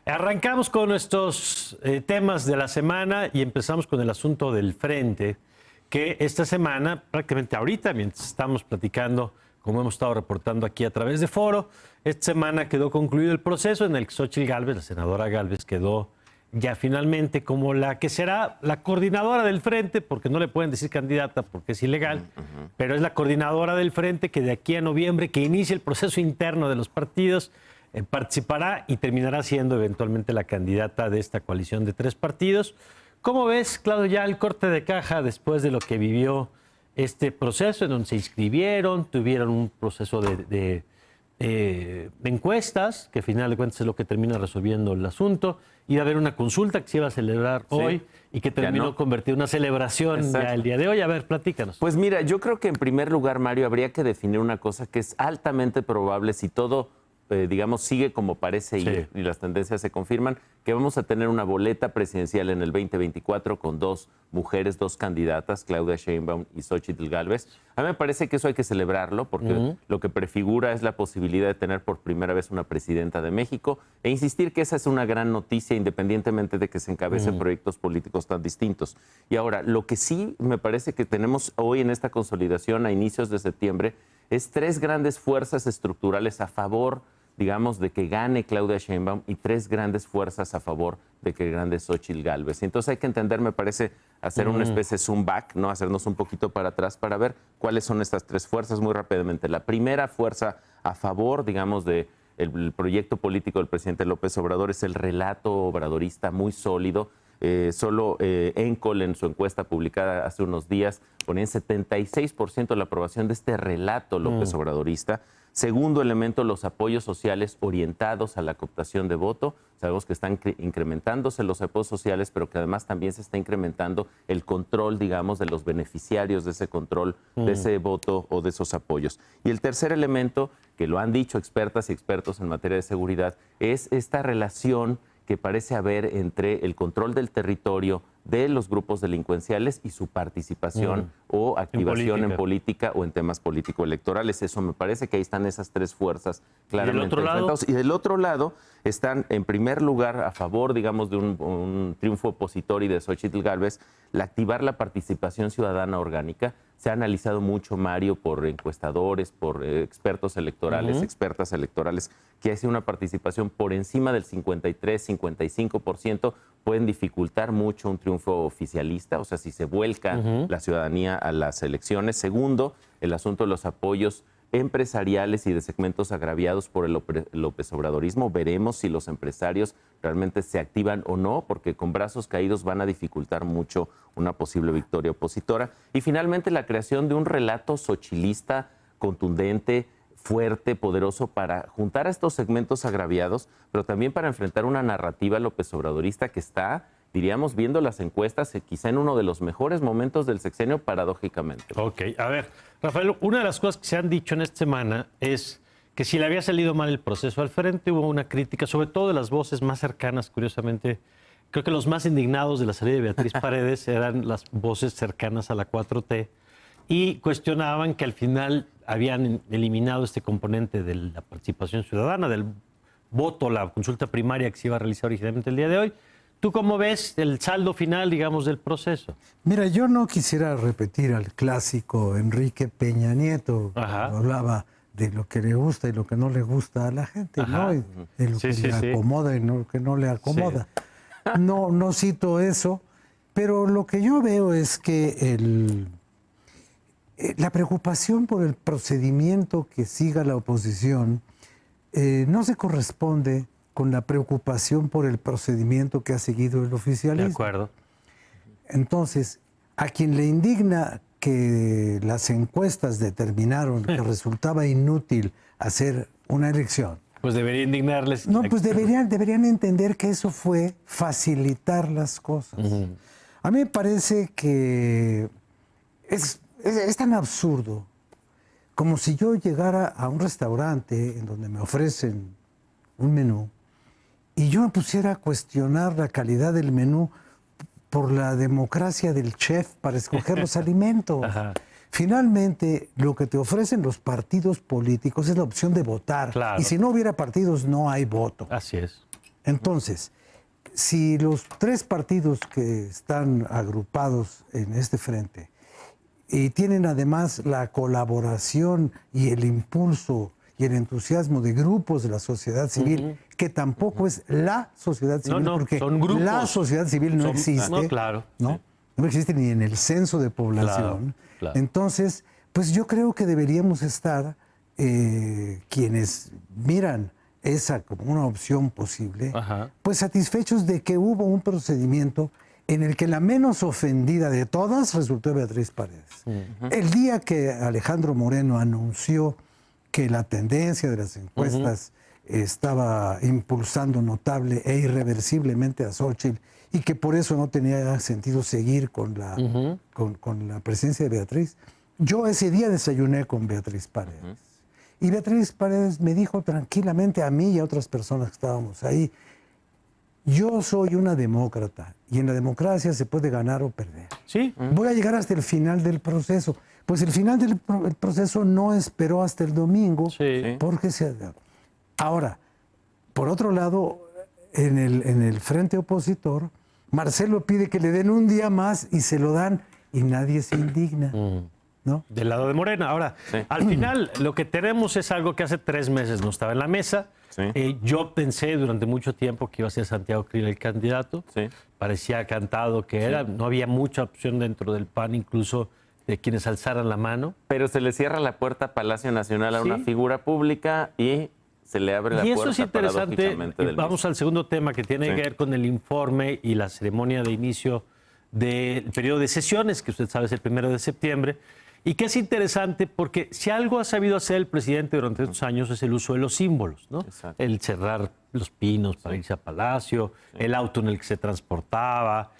Arrancamos con nuestros temas de la semana y empezamos con el asunto del frente, que esta semana, prácticamente ahorita, mientras estamos platicando, como hemos estado reportando aquí a través de Foro, esta semana quedó concluido el proceso en el que Xóchitl Gálvez, la senadora Gálvez, quedó ya finalmente como la que será la coordinadora del frente, porque no le pueden decir candidata porque es ilegal, pero es la coordinadora del frente que de aquí a noviembre, que inicie el proceso interno de los partidos, participará y terminará siendo eventualmente la candidata de esta coalición de 3 partidos. ¿Cómo ves, Claudio, ya el corte de caja después de lo que vivió este proceso en donde se inscribieron, tuvieron un proceso de encuestas, que al final de cuentas es lo que termina resolviendo el asunto, iba a haber una consulta que se iba a celebrar hoy y que terminó convertida en una celebración ya el día de hoy? A ver, platícanos. Pues mira, yo creo que en primer lugar, Mario, habría que definir una cosa que es altamente probable si todo digamos, sigue como parece ir y las tendencias se confirman, que vamos a tener una boleta presidencial en el 2024 con 2 mujeres, 2 candidatas, Claudia Sheinbaum y Xóchitl Gálvez. A mí me parece que eso hay que celebrarlo porque lo que prefigura es la posibilidad de tener por primera vez una presidenta de México e insistir que esa es una gran noticia independientemente de que se encabecen proyectos políticos tan distintos. Y ahora, lo que sí me parece que tenemos hoy en esta consolidación a inicios de septiembre es 3 grandes fuerzas estructurales a favor, digamos, de que gane Claudia Sheinbaum y 3 grandes fuerzas a favor de que gane Xóchitl Gálvez. Entonces hay que entender, me parece, hacer una especie de zoom back, ¿no? Hacernos un poquito para atrás para ver cuáles son estas 3 fuerzas muy rápidamente. La primera fuerza a favor, digamos, de el proyecto político del presidente López Obrador es el relato obradorista muy sólido. Solo ENCOL en su encuesta publicada hace unos días ponía en 76% la aprobación de este relato López Obradorista. Segundo elemento, los apoyos sociales orientados a la cooptación de voto. Sabemos que están incrementándose los apoyos sociales, pero que además también se está incrementando el control, digamos, de los beneficiarios de ese control, de ese voto o de esos apoyos. Y el tercer elemento, que lo han dicho expertas y expertos en materia de seguridad, es esta relación que parece haber entre el control del territorio de los grupos delincuenciales y su participación o activación en política o en temas político-electorales. Eso me parece que ahí están esas 3 fuerzas claramente enfrentadas. Y del otro lado están, en primer lugar, a favor, digamos, de un triunfo opositor y de Xóchitl Gálvez, activar la participación ciudadana orgánica. Se ha analizado mucho, Mario, por encuestadores, por expertos electorales, expertas electorales, que hace una participación por encima del 53-55%, pueden dificultar mucho un triunfo oficialista, o sea, si se vuelca la ciudadanía a las elecciones. Segundo, el asunto de los apoyos empresariales y de segmentos agraviados por el López Obradorismo. Veremos si los empresarios realmente se activan o no, porque con brazos caídos van a dificultar mucho una posible victoria opositora. Y finalmente la creación de un relato xochilista contundente, fuerte, poderoso para juntar a estos segmentos agraviados, pero también para enfrentar una narrativa López Obradorista que está, diríamos, viendo las encuestas, quizá en uno de los mejores momentos del sexenio, paradójicamente. Ok, a ver, Rafael, una de las cosas que se han dicho en esta semana es que si le había salido mal el proceso al frente, hubo una crítica, sobre todo de las voces más cercanas, curiosamente. Creo que los más indignados de la salida de Beatriz Paredes eran las voces cercanas a la 4T y cuestionaban que al final habían eliminado este componente de la participación ciudadana, del voto, la consulta primaria que se iba a realizar originalmente el día de hoy. ¿Tú cómo ves el saldo final, digamos, del proceso? Mira, yo no quisiera repetir al clásico Enrique Peña Nieto, que hablaba de lo que le gusta y lo que no le gusta a la gente, ¿no? Y de lo que le acomoda y lo que no le acomoda. No cito eso, pero lo que yo veo es que la preocupación por el procedimiento que siga la oposición no se corresponde con la preocupación por el procedimiento que ha seguido el oficialismo. De acuerdo. Entonces, a quien le indigna que las encuestas determinaron que resultaba inútil hacer una elección. Pues debería indignarles. No, pues deberían entender que eso fue facilitar las cosas. A mí me parece que es tan absurdo como si yo llegara a un restaurante en donde me ofrecen un menú y yo me pusiera a cuestionar la calidad del menú por la democracia del chef para escoger los alimentos. Finalmente, lo que te ofrecen los partidos políticos es la opción de votar. Claro. Y si no hubiera partidos, no hay voto. Así es. Entonces, si los 3 partidos que están agrupados en este frente y tienen además la colaboración y el impulso y el entusiasmo de grupos de la sociedad civil, que tampoco es la sociedad civil, porque son grupos. La sociedad civil no existe. No, claro. ¿No? Sí. No existe ni en el censo de población. Claro. Entonces, pues yo creo que deberíamos estar, quienes miran esa como una opción posible, pues satisfechos de que hubo un procedimiento en el que la menos ofendida de todas resultó Beatriz Paredes. El día que Alejandro Moreno anunció que la tendencia de las encuestas estaba impulsando notable e irreversiblemente a Xóchitl y que por eso no tenía sentido seguir con la presencia de Beatriz, yo ese día desayuné con Beatriz Paredes. Y Beatriz Paredes me dijo tranquilamente a mí y a otras personas que estábamos ahí, yo soy una demócrata y en la democracia se puede ganar o perder. Sí. Voy a llegar hasta el final del proceso. Pues el final del proceso no esperó hasta el domingo, porque Ahora, por otro lado, en el frente opositor, Marcelo pide que le den un día más y se lo dan y nadie se indigna. ¿No? Del lado de Morena. Ahora, al final, lo que tenemos es algo que hace 3 meses no estaba en la mesa. Yo pensé durante mucho tiempo que iba a ser Santiago Krill el candidato. Parecía cantado que era. No había mucha opción dentro del PAN, incluso de quienes alzaran la mano. Pero se le cierra la puerta a Palacio Nacional a una figura pública y se le abre la puerta. Y eso es interesante. Vamos al segundo tema que tiene que ver con el informe y la ceremonia de inicio del periodo de sesiones, que usted sabe es el 1 de septiembre. Y que es interesante porque si algo ha sabido hacer el presidente durante estos años es el uso de los símbolos, ¿no? El cerrar los pinos para irse a Palacio, el auto en el que se transportaba.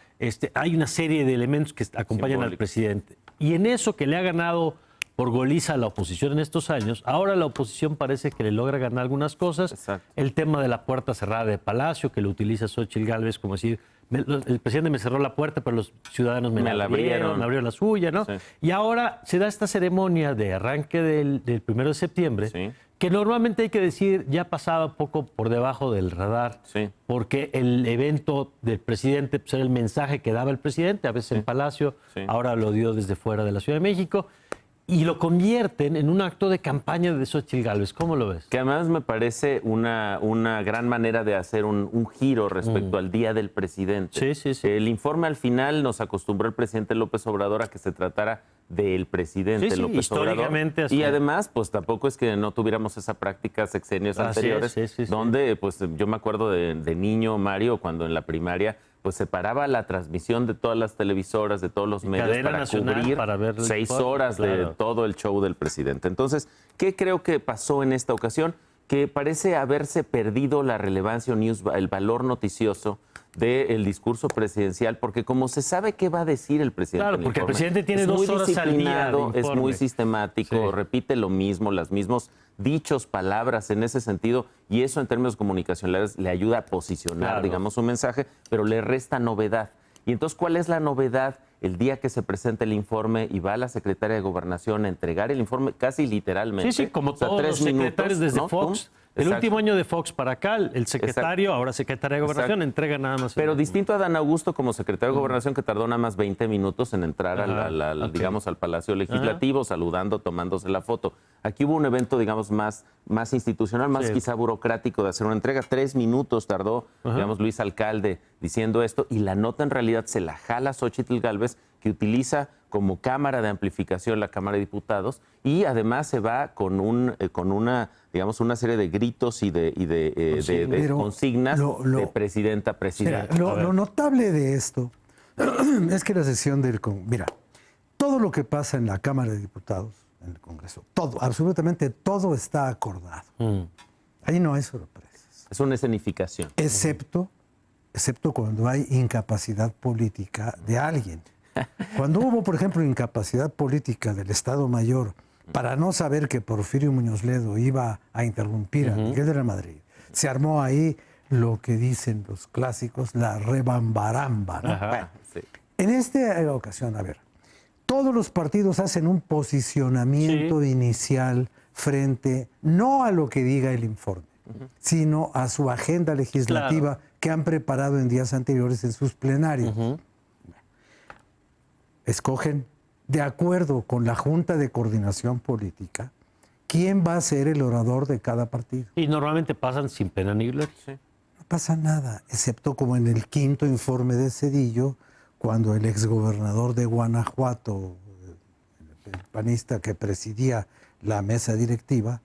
Hay una serie de elementos que acompañan al presidente. Y en eso que le ha ganado por goliza a la oposición en estos años, ahora la oposición parece que le logra ganar algunas cosas. El tema de la puerta cerrada de Palacio, que lo utiliza Xóchitl Gálvez como decir, el presidente me cerró la puerta, pero los ciudadanos me la abrieron, me abrieron la suya, ¿no? Y ahora se da esta ceremonia de arranque del 1 de septiembre, que normalmente hay que decir ya pasaba un poco por debajo del radar, porque el evento del presidente pues, era el mensaje que daba el presidente, a veces en Palacio, ahora lo dio desde fuera de la Ciudad de México, y lo convierten en un acto de campaña de Xóchitl Gálvez. ¿Cómo lo ves? Que además me parece una gran manera de hacer un giro respecto al Día del Presidente. El informe al final nos acostumbró el presidente López Obrador a que se tratara del presidente López Obrador. Y además, pues tampoco es que no tuviéramos esa práctica sexenios anteriores, donde pues yo me acuerdo de niño, Mario, cuando en la primaria pues se paraba la transmisión de todas las televisoras, de todos los medios para cubrir para ver 6 horas de todo el show del presidente. Entonces, ¿qué creo que pasó en esta ocasión? Que parece haberse perdido la relevancia el valor noticioso del discurso presidencial, porque como se sabe qué va a decir el presidente. Claro, porque el presidente tiene 2 horas al día de informe. Es muy sistemático, repite lo mismo, las mismos dichos, palabras en ese sentido, y eso en términos comunicacionales le ayuda a posicionar, digamos, un mensaje, pero le resta novedad. Y entonces, ¿cuál es la novedad? El día que se presenta el informe y va la secretaria de Gobernación a entregar el informe casi literalmente. Como todos los secretarios desde Fox. El último año de Fox para acá, el secretario, ahora secretaria de Gobernación, entrega nada más. Pero distinto a Dan Augusto como secretario de Gobernación, que tardó nada más 20 minutos en entrar digamos, al Palacio Legislativo, saludando, tomándose la foto. Aquí hubo un evento, digamos, más institucional, más quizá burocrático de hacer una entrega. 3 minutos tardó, digamos, Luis Alcalde diciendo esto, y la nota en realidad se la jala Xóchitl Gálvez, que utiliza como cámara de amplificación la Cámara de Diputados, y además se va con una digamos, una serie de gritos y de consignas de presidenta a presidente. Lo notable de esto es que la sesión del Congreso, mira, todo lo que pasa en la Cámara de Diputados, en el Congreso, todo, absolutamente todo está acordado. Ahí no hay sorpresas. Es una escenificación. Excepto cuando hay incapacidad política de alguien. Cuando hubo, por ejemplo, incapacidad política del Estado Mayor para no saber que Porfirio Muñoz Ledo iba a interrumpir a Miguel de la Madrid, se armó ahí lo que dicen los clásicos, la rebambaramba, ¿no? Bueno, en esta ocasión, a ver, todos los partidos hacen un posicionamiento inicial frente, no a lo que diga el informe, sino a su agenda legislativa que han preparado en días anteriores en sus plenarios. Escogen, de acuerdo con la Junta de Coordinación Política, quién va a ser el orador de cada partido. Y normalmente pasan sin pena ni gloria. No pasa nada, excepto como en el 5º informe de Zedillo, cuando el exgobernador de Guanajuato, el panista que presidía la mesa directiva,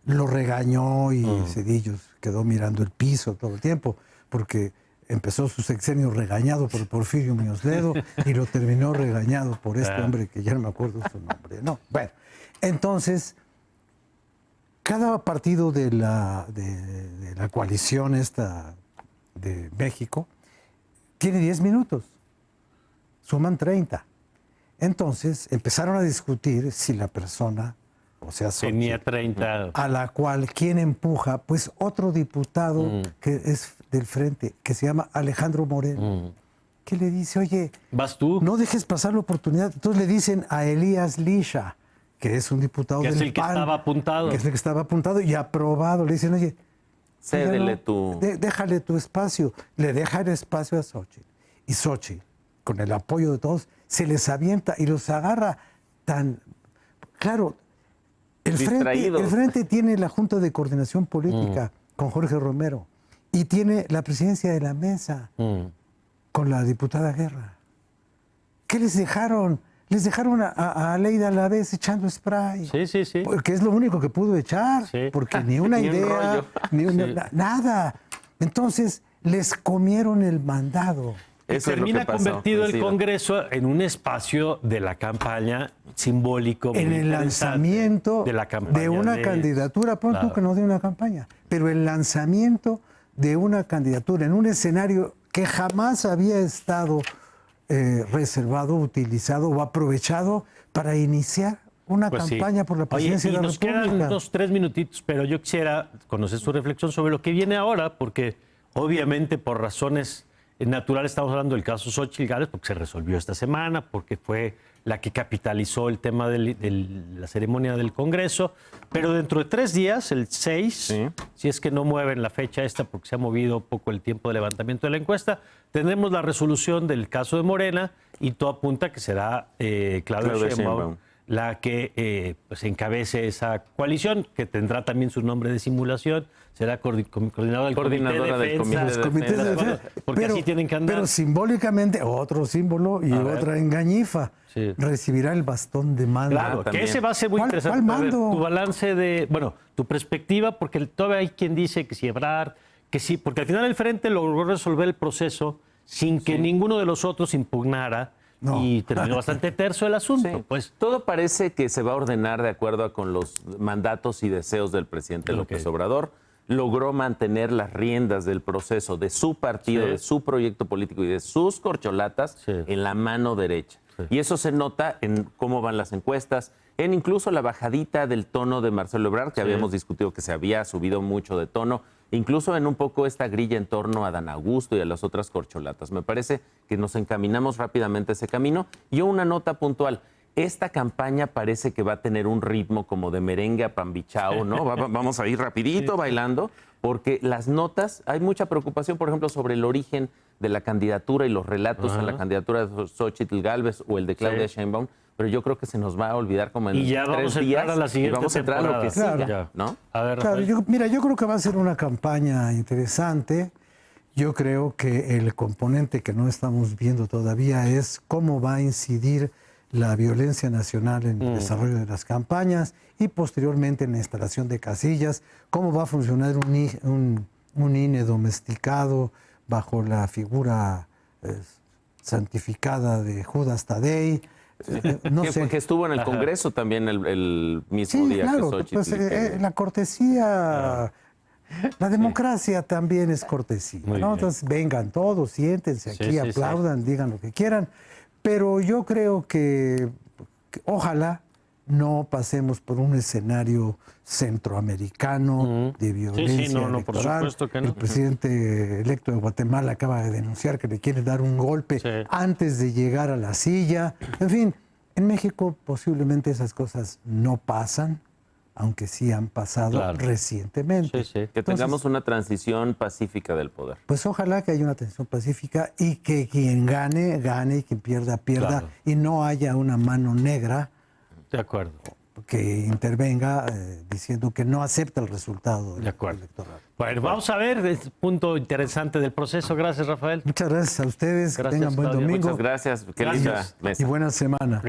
lo regañó y Zedillo quedó mirando el piso todo el tiempo, porque empezó su sexenio regañado por Porfirio Muñoz Ledo y lo terminó regañado por este hombre que ya no me acuerdo su nombre. No, bueno, entonces, cada partido de la coalición esta de México tiene 10 minutos, suman 30. Entonces empezaron a discutir si la persona, o sea, tenía 30. A la cual, ¿quién empuja? Pues otro diputado que es del Frente, que se llama Alejandro Moreno, que le dice, oye, ¿vas tú? No dejes pasar la oportunidad. Entonces le dicen a Elías Lisha, que es un diputado del PAN. Que es el que estaba apuntado. Que es el que estaba apuntado y aprobado. Le dicen, oye, cédele déjale tu espacio. Le deja el espacio a Xochitl. Y Xochitl, con el apoyo de todos, se les avienta y los agarra tan... Claro, el Frente tiene la Junta de Coordinación Política con Jorge Romero y tiene la presidencia de la mesa con la diputada Guerra. ¿Qué les dejaron? Les dejaron a Aleida Alavés echando spray. Sí. Porque es lo único que pudo echar. Sí. Porque ni una idea, nada. Entonces, les comieron el mandado. Eso termina convertido el Congreso en un espacio de la campaña simbólico. En el lanzamiento de una candidatura, pon tú que no de una campaña, pero el lanzamiento de una candidatura en un escenario que jamás había estado reservado, utilizado o aprovechado para iniciar una campaña por la presidencia de la República. Nos quedan unos 3 minutitos, pero yo quisiera conocer su reflexión sobre lo que viene ahora, porque obviamente por razones naturales estamos hablando del caso Xóchitl Gálvez, porque se resolvió esta semana, porque fue la que capitalizó el tema de la ceremonia del Congreso, pero dentro de 3 días, el 6, si es que no mueven la fecha esta, porque se ha movido poco el tiempo de levantamiento de la encuesta, tendremos la resolución del caso de Morena y todo apunta que será Claudia Sheinbaum la que pues encabece esa coalición, que tendrá también su nombre de simulación, será coordinadora del Comité de Defensa. Porque así tienen que andar. Pero simbólicamente, otro símbolo y otra engañifa. Sí. Recibirá el bastón de mando. Claro, que ese va a ser muy interesante. ¿Cuál mando? Tu balance de, tu perspectiva, porque todavía hay quien dice que si Ebrard, que sí, porque al final el Frente logró resolver el proceso sin que ninguno de los otros impugnara. Y terminó bastante terso el asunto. Sí. Pues todo parece que se va a ordenar de acuerdo con los mandatos y deseos del presidente López Obrador. Logró mantener las riendas del proceso de su partido, de su proyecto político y de sus corcholatas en la mano derecha. Y eso se nota en cómo van las encuestas, en incluso la bajadita del tono de Marcelo Ebrard, que habíamos discutido que se había subido mucho de tono, incluso en un poco esta grilla en torno a Adán Augusto y a las otras corcholatas. Me parece que nos encaminamos rápidamente a ese camino. Y una nota puntual. Esta campaña parece que va a tener un ritmo como de merengue a pambichao, ¿no? Vamos a ir rapidito bailando, porque las notas, hay mucha preocupación, por ejemplo, sobre el origen de la candidatura y los relatos a la candidatura de Xóchitl Gálvez o el de Claudia Sheinbaum, pero yo creo que se nos va a olvidar como en 3 días. Y ya vamos a entrar a la siguiente vamos a entrar a lo que siga, ¿no? A ver, claro, yo creo que va a ser una campaña interesante. Yo creo que el componente que no estamos viendo todavía es cómo va a incidir la violencia nacional en el desarrollo de las campañas y posteriormente en la instalación de casillas, cómo va a funcionar un INE domesticado bajo la figura santificada de Judas Tadei. No sé. Que estuvo en el Congreso también el mismo día que Xochitl. Pues, la cortesía, la democracia también es cortesía, ¿no? Entonces vengan todos, siéntense aquí, aplaudan, digan lo que quieran. Pero yo creo que ojalá no pasemos por un escenario centroamericano de violencia electoral. Por supuesto que no. El presidente electo de Guatemala acaba de denunciar que le quiere dar un golpe antes de llegar a la silla. En fin, en México posiblemente esas cosas no pasan. aunque sí han pasado recientemente. Sí, sí. Que tengamos una transición pacífica del poder. Pues ojalá que haya una transición pacífica y que quien gane, gane, y quien pierda, pierda, y no haya una mano negra de acuerdo que intervenga diciendo que no acepta el resultado electoral. Bueno, vamos a ver el punto interesante del proceso. Gracias, Rafael. Muchas gracias a ustedes. Gracias, que tengan buen Claudia. domingo. Muchas gracias. Qué linda mesa. Y buena semana.